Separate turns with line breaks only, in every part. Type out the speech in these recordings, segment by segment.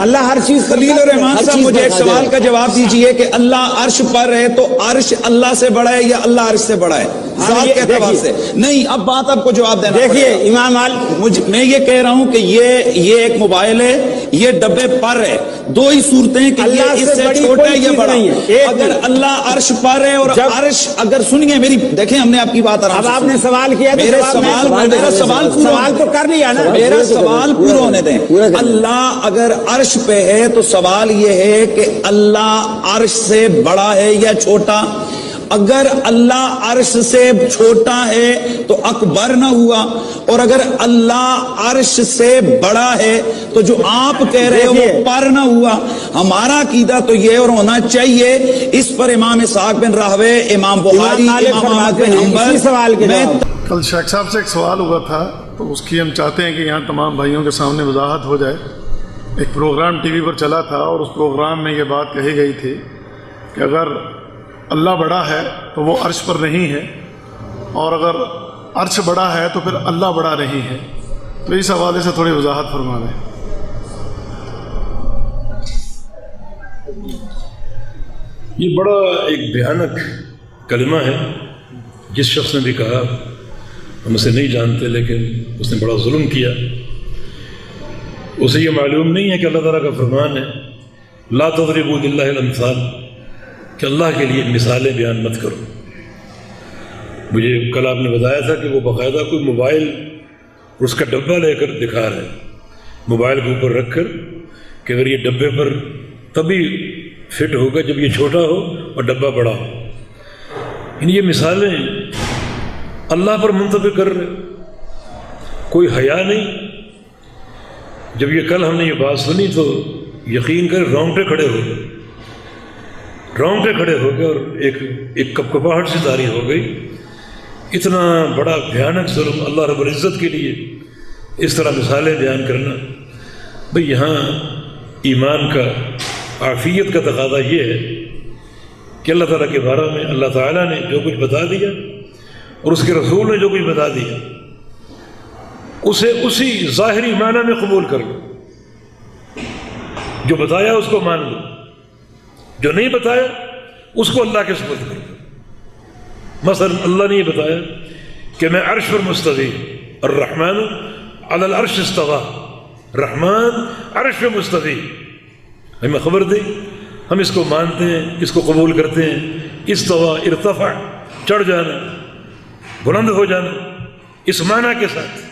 اللہ ہر چیز
خلیل الرحمان صاحب مجھے ایک سوال کا جواب دیجئے کہ اللہ عرش پر ہے تو عرش اللہ سے بڑا ہے یا اللہ عرش سے بڑا ہے؟ ذات کے اعتبار سے نہیں، اب بات آپ کو جواب دینا
دیکھیے امام
میں یہ کہہ رہا ہوں کہ یہ ایک موبائل ہے، یہ ڈبے پر ہے، دو ہی صورتیں ہیں کہ
اللہ
یہ اس سے
بڑی
چھوٹا ہے
کوئی
یا
چیز
بڑا
نہیں ہے۔
اگر اللہ عرش پر ہے اور عرش اگر سنیے میری، دیکھیں ہم نے آپ کی بات
اب آپ نے سوال کیا تو
میرا سوال
تو کر لیا نا،
میرا سوال پورا ہونے دیں۔ اللہ اگر عرش پہ ہے تو سوال یہ ہے کہ اللہ عرش سے بڑا ہے یا چھوٹا؟ اگر اللہ عرش سے چھوٹا ہے تو اکبر نہ ہوا، اور اگر اللہ عرش سے بڑا ہے تو جو آپ کہہ رہے ہو وہ پر نہ ہوا۔ ہمارا عقیدہ تو یہ اور ہونا چاہیے، اس پر امام اسحاق بن راہوے، امام بخاری، امام احمد بن حنبل
سوال کے
کل شیخ صاحب سے ایک سوال ہوا تھا تو اس کی ہم چاہتے ہیں کہ یہاں تمام بھائیوں کے سامنے وضاحت ہو جائے۔ ایک پروگرام ٹی وی پر چلا تھا اور اس پروگرام میں یہ بات کہی گئی تھی کہ اگر اللہ بڑا ہے تو وہ عرش پر نہیں ہے، اور اگر عرش بڑا ہے تو پھر اللہ بڑا نہیں ہے۔ تو اس حوالے سے تھوڑی وضاحت فرما دیں۔
یہ بڑا ایک بھیانک کلمہ ہے۔ جس شخص نے بھی کہا ہم اسے نہیں جانتے لیکن اس نے بڑا ظلم کیا۔ اسے یہ معلوم نہیں ہے کہ اللہ تعالیٰ کا فرمان ہے لا تضربوا للہ الامثال، کہ اللہ کے لیے مثالیں بیان مت کرو۔ مجھے کل آپ نے بتایا تھا کہ وہ باقاعدہ کوئی موبائل اور اس کا ڈبہ لے کر دکھا رہے ہیں، موبائل کے اوپر رکھ کر کہ اگر یہ ڈبے پر تبھی فٹ ہوگا جب یہ چھوٹا ہو اور ڈبہ بڑا ہو۔ یعنی یہ مثالیں اللہ پر منطبق کر رہے، کوئی حیا نہیں۔ جب یہ کل ہم نے یہ بات سنی تو یقین کر رونگٹے کھڑے ہو گئے اور ایک کپکپاہٹ سی طاری ہو گئی۔ اتنا بڑا بھیانک ظلم اللہ رب العزت کے لیے اس طرح مثالیں بیان کرنا۔ بھئی یہاں ایمان کا، عافیت کا تقاضا یہ ہے کہ اللہ تعالیٰ کے بارے میں اللہ تعالیٰ نے جو کچھ بتا دیا اور اس کے رسول نے جو کچھ بتا دیا اسے اسی ظاہری معنی میں قبول کر لو۔ جو بتایا اس کو مان لو، جو نہیں بتایا اس کو اللہ کے سپرد کر دو۔ مثلا اللہ نے یہ بتایا کہ میں عرش پر مستوی، الرحمن علی العرش استویٰ، رحمان عرش پہ مستوی، ہمیں خبر دی، ہم اس کو مانتے ہیں، اس کو قبول کرتے ہیں۔ استویٰ ارتفع، چڑھ جانا، بلند ہو جانا، اس معنی کے ساتھ۔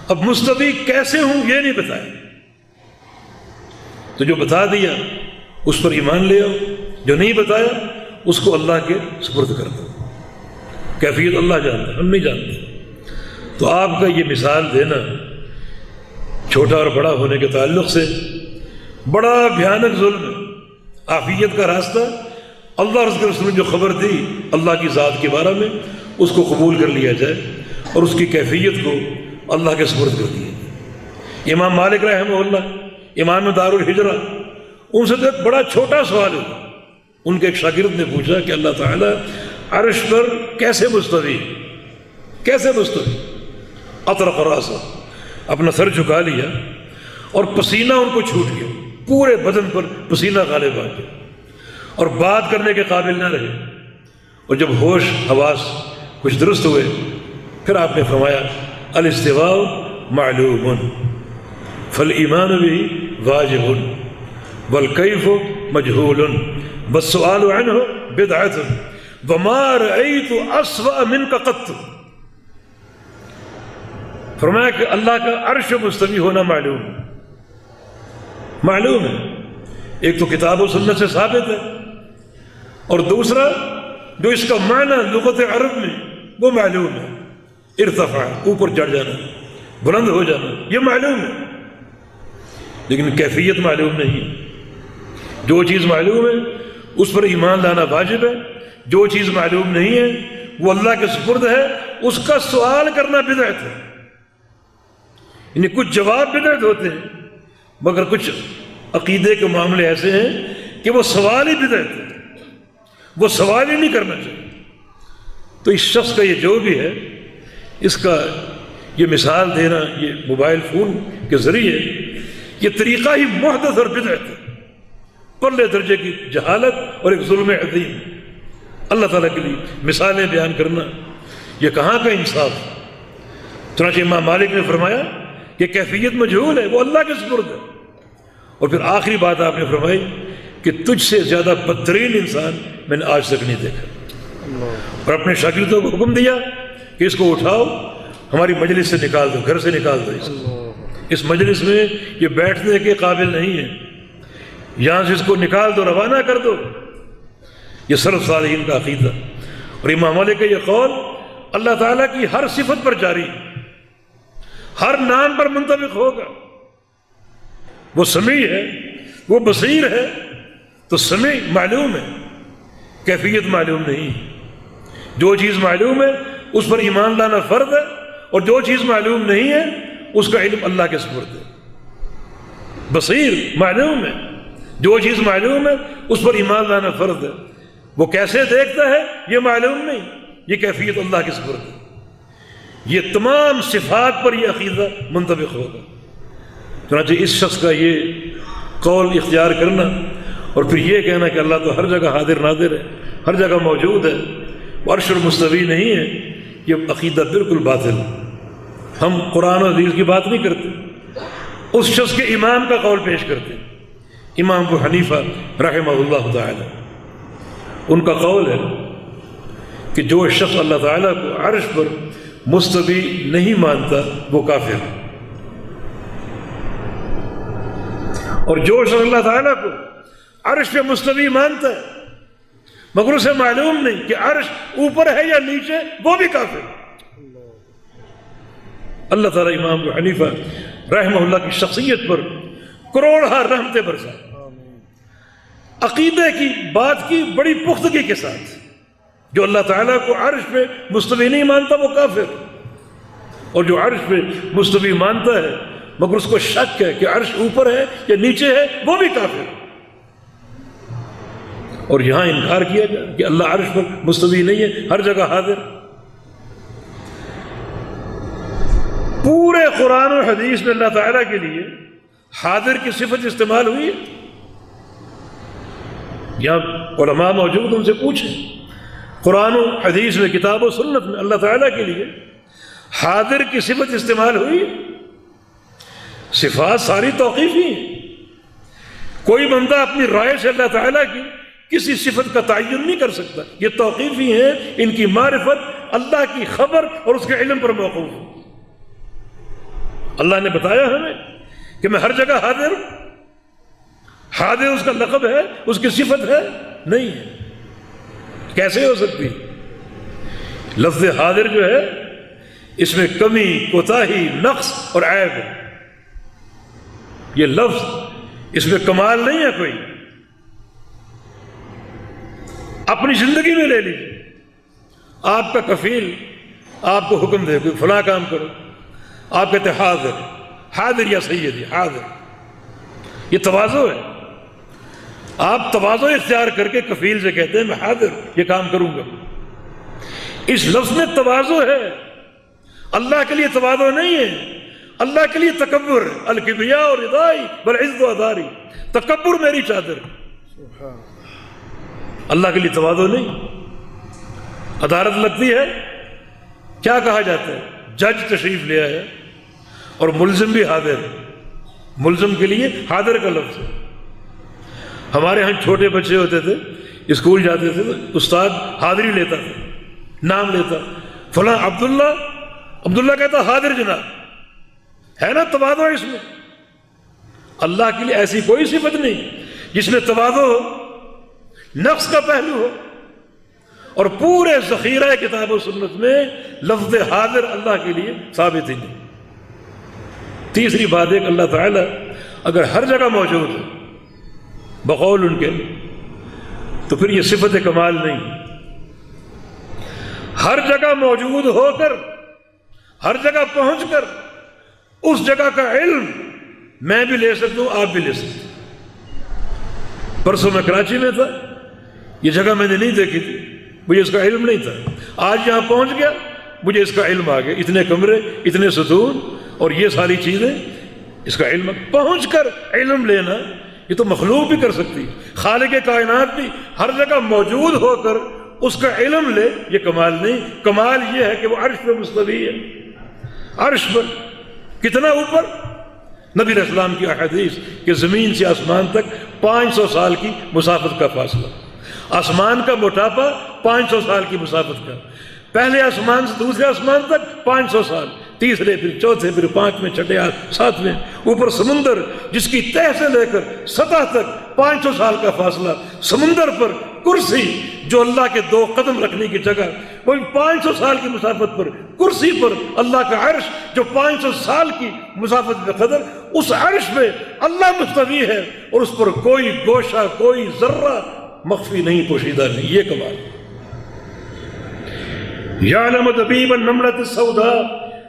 اب مستوی کیسے ہوں یہ نہیں بتایا، تو جو بتا دیا اس پر ایمان لے آؤ، جو نہیں بتایا اس کو اللہ کے سپرد کر دو۔ کیفیت اللہ جانتا ہے، ہم نہیں جانتے۔ تو آپ کا یہ مثال دینا چھوٹا اور بڑا ہونے کے تعلق سے بڑا بھیانک ظلم ہے۔ عافیت کا راستہ اللہ اور اس کے رسول نے جو خبر دی اللہ کی ذات کے بارے میں اس کو قبول کر لیا جائے اور اس کی کیفیت کو اللہ کے سپرد کر دیا۔ امام مالک رحمہ اللہ، امام دار الحجرہ، ان سے تو ایک بڑا چھوٹا سوال ہوا۔ ان کے ایک شاگرد نے پوچھا کہ اللہ تعالیٰ عرش پر کیسے مستوی، کیسے مستوی؟ اطرق راسہ، اپنا سر جھکا لیا اور پسینہ ان کو چھوٹ گیا، پورے بدن پر پسینہ غالب آ گیا اور بات کرنے کے قابل نہ رہے۔ اور جب ہوش حواس کچھ درست ہوئے پھر آپ نے فرمایا الاستواء معلوم فالایمان به واجب والکیف مجہول والسؤال عنہ بدعۃ وما رأیت اسوأ منک قط۔ فرمایا کہ اللہ کا عرش مستوی ہونا معلوم ہے، ایک تو کتاب و سنت سے ثابت ہے، اور دوسرا جو اس کا معنی لغت عرب میں وہ معلوم ہے۔ ارتفع، اوپر چڑھ جانا، بلند ہو جانا، یہ معلوم ہے، لیکن کیفیت معلوم نہیں۔ جو چیز معلوم ہے اس پر ایمان لانا واجب ہے، جو چیز معلوم نہیں ہے وہ اللہ کے سپرد ہے، اس کا سوال کرنا بدعت ہے۔ یعنی کچھ جواب بدعت ہوتے ہیں مگر کچھ عقیدے کے معاملے ایسے ہیں کہ وہ سوال ہی بدعت ہے، وہ سوال ہی نہیں کرنا چاہیے۔ تو اس شخص کا یہ جو بھی ہے، اس کا یہ مثال دینا، یہ موبائل فون کے ذریعے یہ طریقہ ہی محدث اور بدعت ہے، پرلے درجے کی جہالت اور ایک ظلم عظیم۔ اللہ تعالیٰ کے لیے مثالیں بیان کرنا یہ کہاں کا انصاف؟ چنانچہ امام مالک نے فرمایا کہ کیفیت مجہول ہے، وہ اللہ کے سپرد ہے۔ اور پھر آخری بات آپ نے فرمائی کہ تجھ سے زیادہ بدترین انسان میں نے آج تک نہیں دیکھا، اور اپنے شاگردوں کو حکم دیا کہ اس کو اٹھاؤ، ہماری مجلس سے نکال دو، گھر سے نکال دو، اس مجلس میں یہ بیٹھنے کے قابل نہیں ہے، یہاں سے اس کو نکال دو، روانہ کر دو۔ یہ سلف صالحین کا عقیدہ۔ اور امام مالک کا یہ قول اللہ تعالیٰ کی ہر صفت پر جاری، ہر نام پر منطبق ہوگا۔ وہ سمیع ہے، وہ بصیر ہے، تو سمیع معلوم ہے، کیفیت معلوم نہیں۔ جو چیز معلوم ہے اس پر ایمان لانا فرض ہے، اور جو چیز معلوم نہیں ہے اس کا علم اللہ کے سپرد ہے۔ بصیر معلوم ہے، جو چیز معلوم ہے اس پر ایمان لانا فرض ہے۔ وہ کیسے دیکھتا ہے یہ معلوم نہیں، یہ کیفیت اللہ کے سپرد ہے۔ یہ تمام صفات پر یہ عقیدہ منطبق ہوگا۔ چنانچہ اس شخص کا یہ قول اختیار کرنا اور پھر یہ کہنا کہ اللہ تو ہر جگہ حاضر ناظر ہے، ہر جگہ موجود ہے، وہ عرش اور مستوی نہیں ہے، یہ عقیدہ بالکل باطل ہے۔ ہم قرآن و حدیث کی بات نہیں کرتے، اس شخص کے امام کا قول پیش کرتے ہیں، امام ابو حنیفہ رحمہ اللہ تعالی۔ ان کا قول ہے کہ جو شخص اللہ تعالیٰ کو عرش پر مستوی نہیں مانتا وہ کافر ہے، اور جو شخص اللہ تعالیٰ کو عرش پہ مستوی مانتا ہے مگر اسے معلوم نہیں کہ عرش اوپر ہے یا نیچے، وہ بھی کافر ہے۔ اللہ تعالیٰ امام ابو حنیفہ رحمہ اللہ کی شخصیت پر کروڑہا رحمتیں برسا، عقیدے کی بات کی بڑی پختگی کے ساتھ۔ جو اللہ تعالیٰ کو عرش پہ مستوی نہیں مانتا وہ کافر، اور جو عرش پہ مستوی مانتا ہے مگر اس کو شک ہے کہ عرش اوپر ہے یا نیچے ہے وہ بھی کافر۔ اور یہاں انکار کیا جائے کہ اللہ عرش پر مستوی نہیں ہے، ہر جگہ حاضر۔ پورے قرآن و حدیث میں اللہ تعالیٰ کے لیے حاضر کی صفت استعمال ہوئی ہے۔ یہاں علماء موجود، ان سے پوچھیں، قرآن و حدیث میں، کتاب و سنت میں اللہ تعالیٰ کے لیے حاضر کی صفت استعمال ہوئی ہے؟ صفات ساری توقیفی ہیں، کوئی بندہ اپنی رائے سے اللہ تعالیٰ کی کسی صفت کا تعین نہیں کر سکتا، یہ توقیفی ہیں، ان کی معرفت اللہ کی خبر اور اس کے علم پر موقوف ہے۔ اللہ نے بتایا ہمیں کہ میں ہر جگہ حاضر ہوں، حاضر اس کا لقب ہے، اس کی صفت ہے نہیں ہے، کیسے ہو سکتی؟ لفظ حاضر جو ہے اس میں کمی، کوتاہی، نقص اور عیب ہے، یہ لفظ اس میں کمال نہیں ہے کوئی۔ اپنی زندگی میں لے لیجیے، آپ کا کفیل آپ کو حکم دے کہ فلاں کام کرو، آپ کہتے ہیں حاضر، حاضر یا سیدی، حاضر، یہ تواضع ہے۔ آپ تواضع اختیار کر کے کفیل سے کہتے ہیں میں حاضر یہ کام کروں گا، اس لفظ میں تواضع ہے۔ اللہ کے لیے تواضع نہیں ہے، اللہ کے لیے تکبر ہے۔ الکبریاء اور ردائی والعز و اداری، تکبر میری چادر، اللہ کے لیے تواضع نہیں۔ عدالت لگتی ہے، کیا کہا جاتا ہے؟ جج تشریف لے آیا اور ملزم بھی حاضر ہے، ملزم کے لیے حاضر کا لفظ ہے۔ ہمارے ہاں چھوٹے بچے ہوتے تھے، اسکول جاتے تھے تو استاد حاضری لیتا تھا، نام لیتا، فلاں عبداللہ، عبداللہ کہتا حاضر جناب، ہے نا تواضع اس میں۔ اللہ کے لیے ایسی کوئی صفت نہیں جس میں تواضع ہو، نفس کا پہلو ہو، اور پورے ذخیرہ کتاب و سنت میں لفظ حاضر اللہ کے لیے ثابت ہی نہیں۔ تیسری بات ایک، اللہ تعالیٰ اگر ہر جگہ موجود ہے بقول ان کے، تو پھر یہ صفت کمال نہیں۔ ہر جگہ موجود ہو کر، ہر جگہ پہنچ کر، اس جگہ کا علم میں بھی لے سکتا ہوں، آپ بھی لے سکتے ہیں۔ پرسوں میں کراچی میں تھا، یہ جگہ میں نے نہیں دیکھی تھی، مجھے اس کا علم نہیں تھا، آج یہاں پہنچ گیا، مجھے اس کا علم آ گیا، اتنے کمرے، اتنے ستون اور یہ ساری چیزیں اس کا علم پہنچ کر علم لینا یہ تو مخلوق بھی کر سکتی ہے، خالق کائنات بھی ہر جگہ موجود ہو کر اس کا علم لے، یہ کمال نہیں. کمال یہ ہے کہ وہ عرش پہ مستوی ہے. عرش پر کتنا اوپر؟ نبی علیہ السلام کی احادیث کہ زمین سے آسمان تک 500 سال کی مسافت کا فاصلہ، آسمان کا موٹاپا 500 سال کی مسافت کا، پہلے آسمان سے دوسرے آسمان تک 500 سال، تیسرے پھر چوتھے پھر پانچویں چھٹے ساتویں، اوپر سمندر جس کی تہ سے لے کر سطح تک 500 سال کا فاصلہ، سمندر پر کرسی جو اللہ کے 2 قدم رکھنے کی جگہ، وہی 500 سال کی مسافت پر کرسی پر اللہ کا عرش جو 500 سال کی مسافت میں قدر، اس عرش پہ اللہ مستوی ہے اور اس پر کوئی گوشہ کوئی ذرہ مخفی نہیں، پوشیدہ نہیں. یہ کمال. یعلم دبیب النملۃ السوداء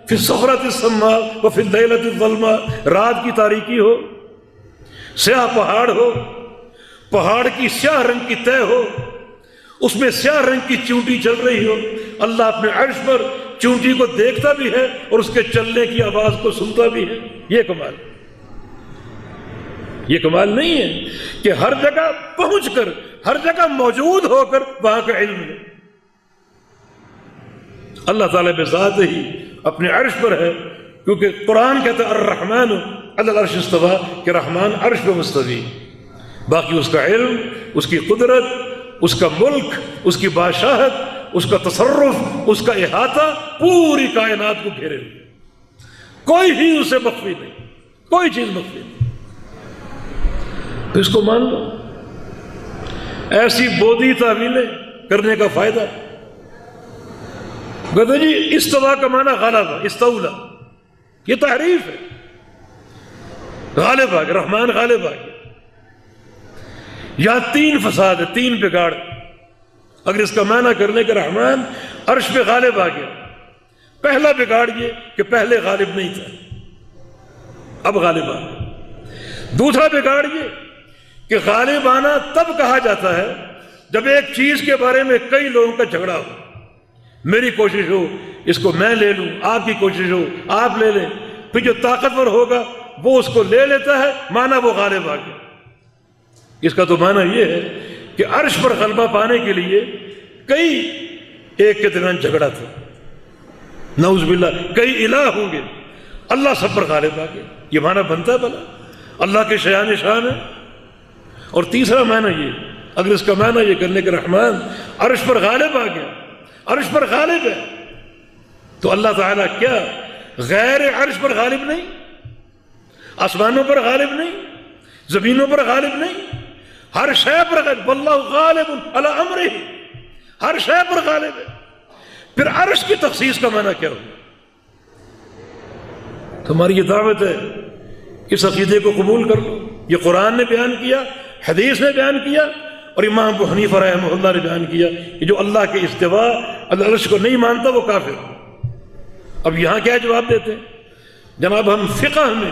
فی الصخرۃ السماء وفی اللیلۃ الظلماء. رات کی تاریکی ہو، سیاہ پہاڑ ہو، پہاڑ کی سیاہ رنگ کی تہ ہو، اس میں سیاہ رنگ کی چونٹی چل رہی ہو، اللہ اپنے عرش پر چونٹی کو دیکھتا بھی ہے اور اس کے چلنے کی آواز کو سنتا بھی ہے. یہ کمال. یہ کمال نہیں ہے کہ ہر جگہ پہنچ کر ہر جگہ موجود ہو کر وہاں کا علم ہے. اللہ تعالیٰ بذات ہی اپنے عرش پر ہے، کیونکہ قرآن کہتا ہے الرحمن علی العرش استویٰ، کہ رحمان عرش پہ مستوی. باقی اس کا علم، اس کی قدرت، اس کا ملک، اس کی بادشاہت، اس کا تصرف، اس کا احاطہ پوری کائنات کو گھیرے ہوئے، کوئی ہی اسے مخفی نہیں، کوئی چیز مخفی نہیں. تو اس کو مان لو. ایسی بودی تعویلیں کرنے کا فائدہ. کہتے جی استوا کا معنی غلبہ، استولا، یہ تحریف ہے. غالب آ گیا، رحمان غالب آ گیا. یہاں 3 فساد ہے، 3 بگاڑ. اگر اس کا معنی کرنے کا رحمان عرش پہ غالب آ گیا، پہلا بگاڑ یہ کہ پہلے غالب نہیں تھا، اب غالب آ گیا. دوسرا بگاڑ یہ کہ غالب آنا تب کہا جاتا ہے جب ایک چیز کے بارے میں کئی لوگوں کا جھگڑا ہو. میری کوشش ہو اس کو میں لے لوں، آپ کی کوشش ہو آپ لے لیں، پھر جو طاقتور ہوگا وہ اس کو لے لیتا ہے، مانا وہ غالب آ گیا. اس کا تو معنی یہ ہے کہ عرش پر غلبہ پانے کے لیے کئی ایک کے درمیان جھگڑا تھا، نعوذ باللہ کئی الہ ہوں گے، اللہ سب پر غالب آ گیا. یہ معنی بنتا ہے بھلا؟ اللہ کے شایان شان ہے. اور تیسرا معنی یہ، اگر اس کا معنی یہ کرنے کہ رحمان عرش پر غالب آ گیا، عرش پر غالب ہے، تو اللہ تعالیٰ کیا غیر عرش پر غالب نہیں؟ آسمانوں پر غالب نہیں؟ زمینوں پر غالب نہیں؟ ہر شے پر غالب. واللہ غالب علی امرہ، ہر شے پر غالب ہے. پھر عرش کی تخصیص کا معنی کیا ہوگا؟ تمہاری یہ دعوت ہے، اس عقیدے کو قبول کر لو. یہ قرآن نے بیان کیا، حدیث نے بیان کیا، اور امام ابو حنیفہ رحمہ اللہ نے بیان کیا کہ جو اللہ کے استواء العرش کو نہیں مانتا وہ کافر. اب یہاں کیا جواب دیتے ہیں؟ جناب ہم فقہ میں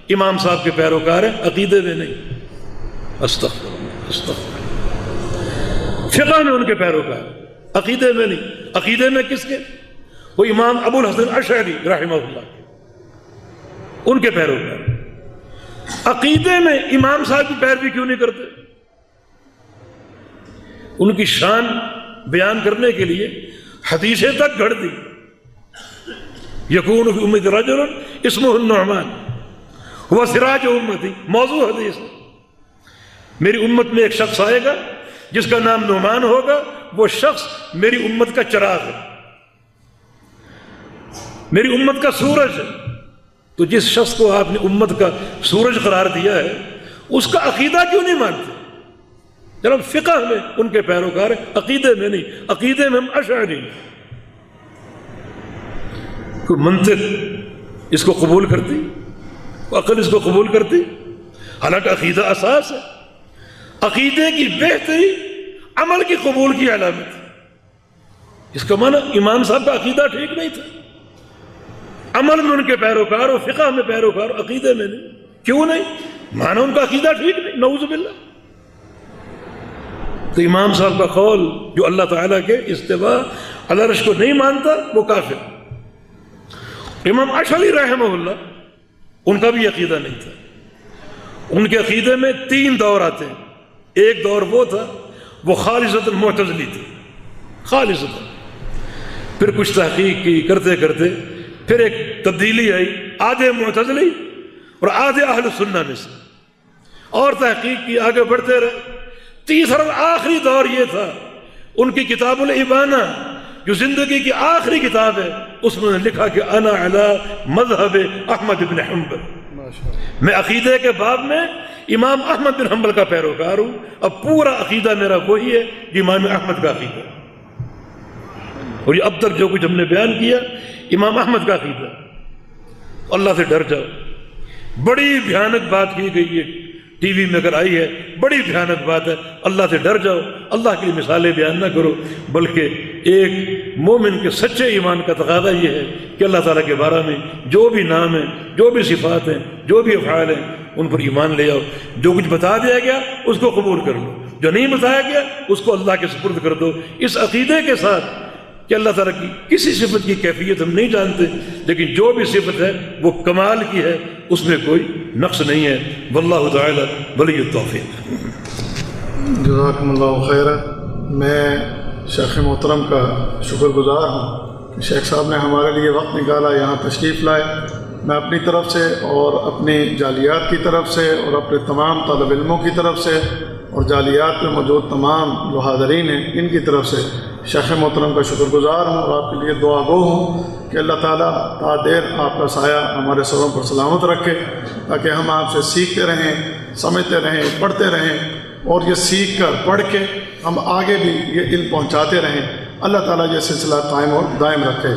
امام صاحب کے پیروکار ہیں، عقیدے میں نہیں. استغفر اللہ، استغفر اللہ. فقہ میں ان کے پیروکار، عقیدے میں نہیں. عقیدے میں کس کے؟ وہ امام ابو الحسن اشعری رحمہ اللہ کے، ان کے پیروکار. عقیدے میں امام صاحب کی پیروی کیوں نہیں کرتے؟ ان کی شان بیان کرنے کے لیے حدیثیں تک گھڑ دی. یکون فی امتی رجل اسمہ النعمان ہوا سراج امتی، موضوع حدیث. میری امت میں ایک شخص آئے گا جس کا نام نعمان ہوگا، وہ شخص میری امت کا چراغ ہے، میری امت کا سورج ہے. تو جس شخص کو آپ نے امت کا سورج قرار دیا ہے، اس کا عقیدہ کیوں نہیں مانتے؟ جناب فقہ میں ان کے پیروکار ہیں، عقیدے میں نہیں. عقیدے میں ہم اشعری. کوئی منطق اس کو قبول کرتی؟ عقل اس کو قبول کرتی؟ حالانکہ عقیدہ اساس ہے. عقیدے کی بہتری عمل کی قبول کی علامت ہے. اس کا معنی امام صاحب کا عقیدہ ٹھیک نہیں تھا، عمل میں ان کے پیروکار اور فقہ میں پیروکار، عقیدے میں نہیں. کیوں نہیں؟ معنی ان کا عقیدہ ٹھیک نہیں، نعوذ باللہ. تو امام صاحب کا قول جو اللہ تعالیٰ کے استواء علی العرش کو نہیں مانتا وہ کافر. امام اشعری رحمہ اللہ ان کا بھی عقیدہ نہیں تھا. ان کے عقیدے میں 3 دور آتے ہیں. ایک دور وہ تھا وہ خالصتاً معتزلی تھی، خالصتاً. پھر کچھ تحقیق کی کرتے کرتے پھر ایک تبدیلی آئی، آدھے معتزلی اور آدھے اہل سنہ میں سے، اور تحقیق کی، آگے بڑھتے رہے. تیسرا آخری دور یہ تھا، ان کی کتاب الابانہ جو زندگی کی آخری کتاب ہے، اس میں نے لکھا کہ انا علی مذہب احمد بن حنبل، میں عقیدے کے باب میں امام احمد بن حنبل کا پیروکار ہوں. اب پورا عقیدہ میرا وہی ہے جو امام احمد کا عقیدہ ہے، اور یہ اب تک جو کچھ ہم نے بیان کیا امام احمد کا عقیدہ. اللہ سے ڈر جاؤ. بڑی بھیانک بات کی گئی ہے، ٹی وی میں اگر آئی ہے، بڑی بھیانک بات ہے. اللہ سے ڈر جاؤ. اللہ کی مثالیں بیان نہ کرو، بلکہ ایک مومن کے سچے ایمان کا تقاضا یہ ہے کہ اللہ تعالیٰ کے بارے میں جو بھی نام ہیں، جو بھی صفات ہیں، جو بھی افعال ہیں، ان پر ایمان لے آؤ. جو کچھ بتا دیا گیا اس کو قبول کر لو، جو نہیں بتایا گیا اس کو اللہ کے سپرد کر دو، اس عقیدے کے ساتھ کہ اللہ تعالیٰ کی کسی صفت کی کیفیت ہم نہیں جانتے، لیکن جو بھی صفت ہے وہ کمال کی ہے، اس میں کوئی نقص نہیں ہے. واللہ تعالی ولی التوفیق.
جزاکم اللہ خیر. میں شیخ محترم کا شکر گزار ہوں کہ شیخ صاحب نے ہمارے لیے وقت نکالا، یہاں تشریف لائے. میں اپنی طرف سے اور اپنی جالیات کی طرف سے اور اپنے تمام طالب علموں کی طرف سے اور جالیات میں موجود تمام جو حاضرین ہیں ان کی طرف سے شیخ محترم کا شکر گزار ہوں، اور آپ کے لیے دعا گو ہوں کہ اللہ تعالیٰ تا دیر آپ کا سایہ ہمارے سروں پر سلامت رکھے، تاکہ ہم آپ سے سیکھتے رہیں، سمجھتے رہیں، پڑھتے رہیں، اور یہ سیکھ کر پڑھ کے ہم آگے بھی یہ علم پہنچاتے رہیں. اللہ تعالیٰ یہ سلسلہ قائم اور دائم رکھے.